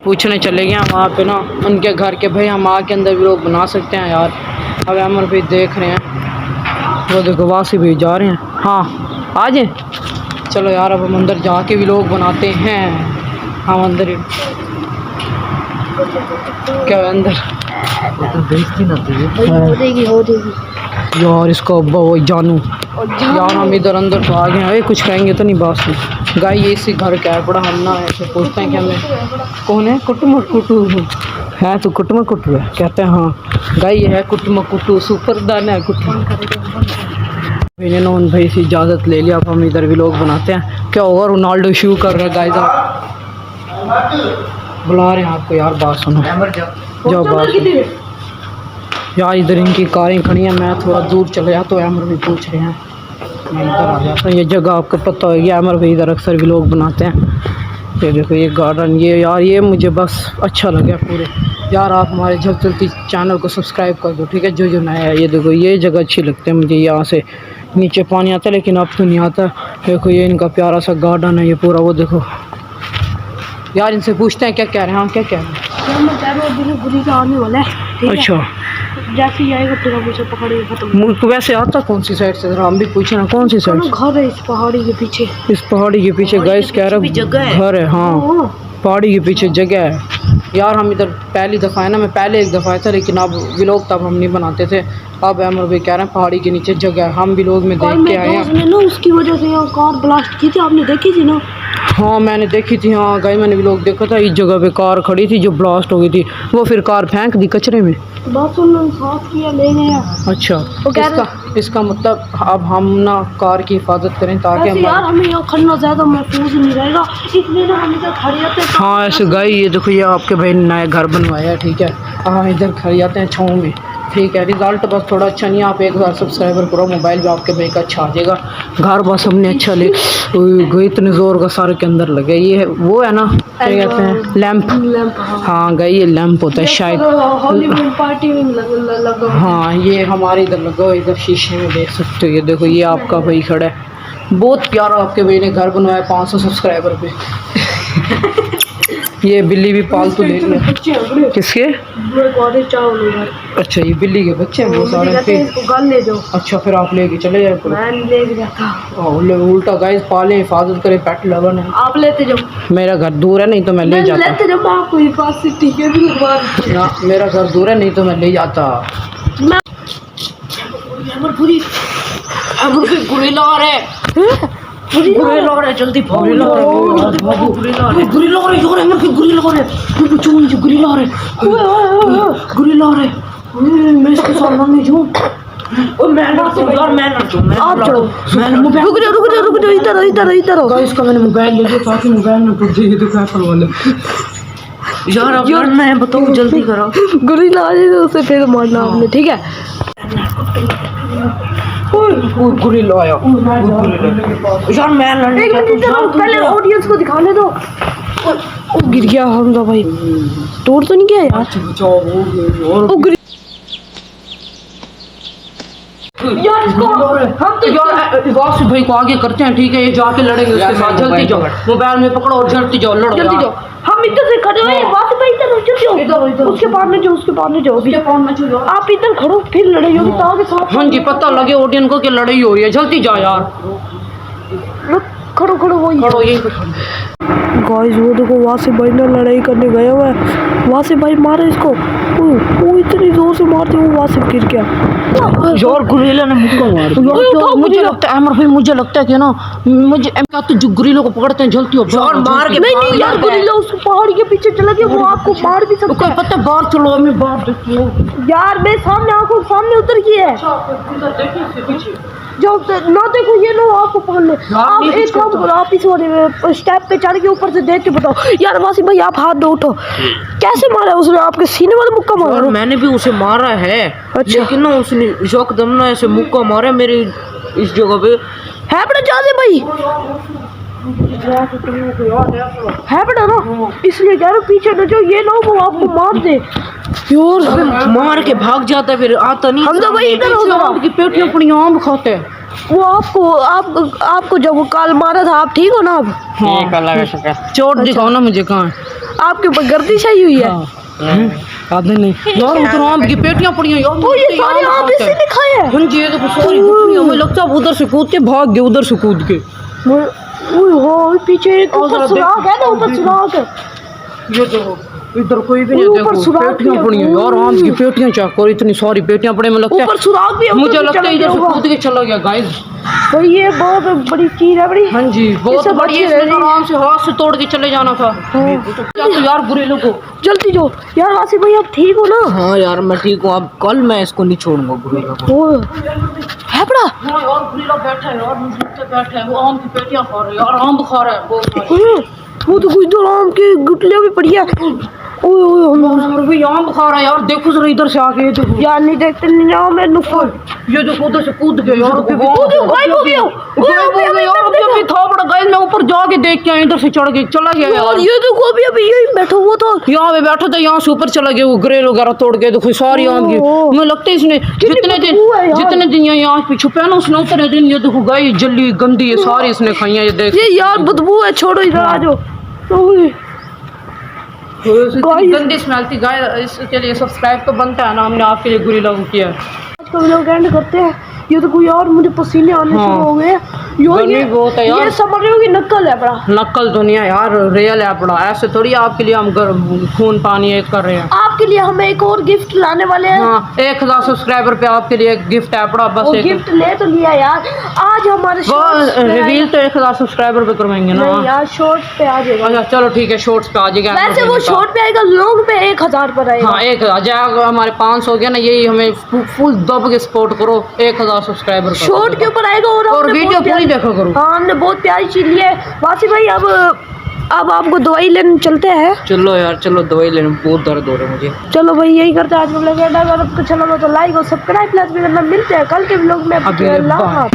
पूछने चले गए हैं वहाँ पे ना उनके घर के, भाई हम आके अंदर भी लोग बना सकते हैं यार। अब अमर भाई देख रहे हैं, वो देखो वासी भाई जा रहे हैं। हाँ आ जाए, चलो यार अब हम अंदर जाके भी लोग बनाते हैं। हम अंदर ही क्या अंदर बेइज्जती ना हो देगी यार इसका अब्बा वो जानू यार। हम इधर अंदर तो आ गए हैं, कुछ कहेंगे तो नहीं बात नहीं। गाय ये इसी घर का है, बड़ा हम ना ऐसे पूछते हैं कि हमें कौन है कुटुम कुटू है, तो कुटुम कुटू है कहते हैं। हाँ गाय ये है कुटुम कुटू, सुपर दाना है कुटुम। मैंने ना उन भाई से इजाज़त ले लिया, अब हम इधर भी लोग बनाते हैं। क्या होगा, रोनाल्डो शू कर रहा है गाइस, बुला रहे हैं आपको यार, बात सुनो जाओ बात सुनो। यार इधर इनकी कारें खड़ी हैं, मैं थोड़ा दूर चले जाता तो अमर भी पूछ रहे हैं, मैं इधर आ जाता हूँ। ये जगह आपको पता होगी, अमर भी इधर अक्सर भी लोग बनाते हैं। ये देखो ये गार्डन, ये यार ये मुझे बस अच्छा लगा पूरे यार। आप हमारे जल्द जल्दी चैनल को सब्सक्राइब कर दो, ठीक है, जो जो नया है। ये देखो ये जगह अच्छी लगती है मुझे, यहाँ से नीचे पानी आता है लेकिन अब तो नहीं आता। देखो ये इनका प्यारा सा गार्डन है ये पूरा, वो देखो यार। इनसे पूछते हैं क्या कह रहे हैं। हाँ क्या कह रहे हैं। आने वाला है। अच्छा जैसे ही आएगा पूरा मुझे पकड़ेगा खत्म। वैसे आता कौन सी साइड से, हम भी पूछे ना कौन सी साइड। घर है इस पहाड़ी के पीछे, इस पहाड़ी के पीछे गाइस कह रहे घर है। हाँ पहाड़ी के पीछे जगह है यार। हम इधर पहली दफ़ा है ना, मैं पहले एक दफ़ा आया था लेकिन अब व्लॉग तब हम नहीं बनाते थे। अब अमर भाई कह रहे हैं पहाड़ी के नीचे जगह है, हम व्लॉग में देख के आए हैं ना। उसकी वजह से यहाँ कार ब्लास्ट की थी, आपने देखी थी ना। हाँ मैंने देखी थी। हाँ गाइस मैंने व्लॉग देखा था, इस जगह पे कार खड़ी थी जो ब्लास्ट हो गई थी, वो फिर कार फेंक दी कचरे में। साफ किया ले गया। अच्छा इसका मतलब अब हम ना कार की हिफाजत करें ताकि हम यार हमें यहाँ खड़ना ज़्यादा महफूज नहीं रहेगा, इसलिए ना हम इधर खड़े जाते हैं। हाँ ऐसे गाय ये देखो ये आपके भाई ने नया घर बनवाया है, ठीक है। हम इधर खड़े जाते हैं छाँव में, ठीक है। रिज़ल्ट बस थोड़ा अच्छा नहीं है, आप 1000 सब्सक्राइबर करो, मोबाइल भी आपके भाई का अच्छा आ जाएगा। घर बस हमने अच्छा ले गई, इतने ज़ोर का सारे के अंदर लगे। ये है वो है ना क्या कहते हैं, लैंप। हाँ गई ये लैंप होता है शायद, पार्टी में लगा। हाँ ये हमारे इधर लगा हुआ, इधर शीशे में देख सकते हो। ये देखो ये आपका भाई खड़ा है, बहुत प्यारा आपके भाई ने घर बनवाया 500 सब्सक्राइबर पे। ये बिल्ली भी पालतू ले लिया। किसके? अच्छा ये बिल्ली के बच्चे हैं बहुत सारे। ले जाओ। अच्छा फिर आप लेके चले जाए। उल्टा गाइस पाले, हिफाजत करे, पेट लवन है। आप लेते जाओ। मेरा घर दूर है नहीं तो मैं ले जाता। लेते जाओ आपको हिफाजत, ठीक है। मेरा घर दूर है नहीं तो मैं ले जाता। गुरिल्ला आ रहा है, जल्दी भागो। गुरिल्ला आ रहा है, गुरिल्ला आ रहा है, गुरिल्ला आ रहा है। मैं इसके सामने नहीं जाऊं। ओ मैं ना यार, मैं ना जाऊं। आप चलो, रुक जाओ, इधर आओ। गाइस का मैंने मोबाइल ले लिया ताकि मोबाइल में टूट जाए। तो एप्पल वाले यार मैं बताऊं, जल्दी करो। गुरिल्ला आ जाए तो उसे फिर मारना आपने, ठीक है। गुरिल्ला आया यार मैं लड़ने पहले ऑडियंस को दिखाने दो। ओ गिर गया हमजा भाई, तोड़ तो नहीं गया यार। यार इसको हम तो यार वापस भाई को आगे करते हैं, ठीक है। ये जाके लड़ेंगे उसके साथ, जल्दी जाओ, मोबाइल में पकड़ो और जल्दी जाओ, लड़ो जल्दी जाओ। हम इधर से खड़े हुए बात पे इधर उसके बाद में जाओ। आप इधर खड़ो फिर लड़ाई होगी ताकि साथ। हाँ जी पता लगे ऑडियंस को कि लड़ाई हो रही है, जल्दी जाओ यार। खड़ो वही खड़ो यहीं पे। गाइस वो देखो वहाँ से भाई ना लड़ाई करने गया हुआ है, वहाँ से भाई मारा इसको। वो इतनी जोर से मारते वो वहाँ से गिर गया। यार गुरिल्ला ने मुझको मार दिया। मुझे लगता है अमर भाई, मुझे लगता है कि ना मुझे तो जो गुरिल्ला को पकड़ते हैं जल्दी हो मार के। नहीं यार गुरिल्ला उस पहाड़ी के पीछे चला गया, वो आपको मार भी सकता है। पता बाहर चलो, मैं बाहर देखती हूँ यार। मैं सामने आंखों सामने उतर गई है। जो ना देखो ये लो आपको पकड़ ले। आप एक काम करो, आप इस वाले स्टेप पे चढ़ के ऊपर से देख के बताओ। यार वासी भाई आप हाथ दो, उठो। कैसे मारा उसने आपके सीने वाला मुक्का मारा? मैंने भी उसे मारा है। अच्छा। लेकिन ना उसने एकदम ना ऐसे मुक्का मारा मेरे इस जगह पे है बड़ा ज्यादा भाई है बड़ा ना, इसलिए कह रहा पीछे न जाओ, ये लोग वो आपको मार दे। मार के भाग जाता है फिर आता नहीं। हम तो भाई इधर हो की पेटियां अपनी आम खाते हैं। वो आपको जब वो काल मारा था, आप ठीक हो ना अब? ठीक अल्लाह का शुक्र। चोट दिखाओ ना मुझे कहाँ है। आपके ऊपर गर्दिश आई हुई है? आधे नहीं यार, उधर आम की पेटियां पड़ी हैं यार। तो ये सारे आम इसी ने खाए हैं? हाँ जी, ये देखो सारी पेटियां, मुझे लगता है उधर से कूद के भाग गए, उधर से कूद के। ओए हो, पीछे एक ऊपर सुराख है ना, ऊपर सुराख है। ये देखो इधर कोई भी नहीं, ऊपर देखो सुराख पेटियां भी है। पड़ी हैं यार, आम की पेटियां चेक करो, इतनी सारी पेटियां पड़ी हैं। मुझे लगता ऊपर सुराख भी है, है, उधर मुझे से लगता चला है इधर से गया कूद के चला गया गाइस। भाई ये बहुत बड़ी चीज है, बड़ी। हाँ जी, बहुत इससे बड़ी है, बचिए इसमें तो आराम से हाथ से तोड़ के चले जाना था। तो यार बुरे लोगों जल्दी जाओ यार। आसिफ भाई आप ठीक हो ना? हाँ यार मैं ठीक हूँ, अब कल मैं इसको नहीं छोड़ूंगा बुरे लोगों। ओ है बड़ा। हाँ यार, बुरे लोग बैठा है यार, मुझे बैठा है, वो आम की पेटियां खा रहे हैं यार, आम खा रहा है बहुत सारे। वो तो कुछ दूर आम की गुटलियां भी पड़ी है। ओए ओए और भी आम खा रहा है यार, देखो जरा इधर से आके, ये देखो यार नहीं देखते नहीं ना, मैं नुक्कड़। ये देखो उधर से कूद गए यार, गायब हो गया। यार अभी था बड़ा गाइस, मैं ऊपर जाके देख के आया, इधर से चढ़ के चला गया यार। और ये देखो अभी यही बैठा हुआ था। यहाँ पे बैठा था, यहाँ से ऊपर चला गया, वो ग्रेल वगैरह तोड़ के देखो सारी आम की। मुझे लगता है इसने जितने दिन यहाँ पे छुपा है ना, उसने उतने दिन ये देखो गाय जल्दी गंदी है सारी इसने खाई है। ये देख ये यार बदबू है, छोड़ो इधर आ जाओ। ओए गंदी स्मेल थी गाय, इसके लिए सब्सक्राइब तो बनता है ना, हमने आपके लिए बुरी लोगों किया। आज का व्लॉग एंड करते हैं। ये तो कोई और, मुझे पसीने आने शुरू हो गए। गर्मी बहुत है यार। ये समझ रहे हो कि नकल है बड़ा? नकल दुनिया यार, रियल है बड़ा, ऐसे थोड़ी आपके लिए हम खून पानी एक कर रहे हैं। आपके लिए हम एक और गिफ्ट लाने वाले हैं। हाँ, 1000 सब्सक्राइबर पे आपके लिए एक गिफ्ट है बड़ा, बस एक गिफ्ट ले तो लिया यार। आज हमारे रिवील तो 1000 सब्सक्राइबर पे करवाएंगे ना। नहीं यार, शॉर्ट पे आ जाएगा। अच्छा चलो ठीक है, शॉर्ट्स पे आ जाएगा। वैसे वो शॉर्ट पे आएगा, लोग पे 1000 पर आएगा। हाँ 1000 जाएगा, हमारे 500 हो गया ना, यही हमें फुल दब के सपोर्ट करो, 1000 सब्सक्राइबर शॉर्ट के ऊपर आएगा। और वीडियो पूरी देखा करो। हाँ हमने बहुत प्यारी चीज ली है। वासी भाई अब आपको दवाई लेने चलते हैं। चलो यार, चलो दवाई लेने, बहुत दर्द हो रहा है मुझे। चलो भाई यही करते हैं आज का व्लॉग। अगर आपको अच्छा लगा तो लाइक और सब्सक्राइब प्लस भी करना। मिलते हैं कल के व्लॉग में।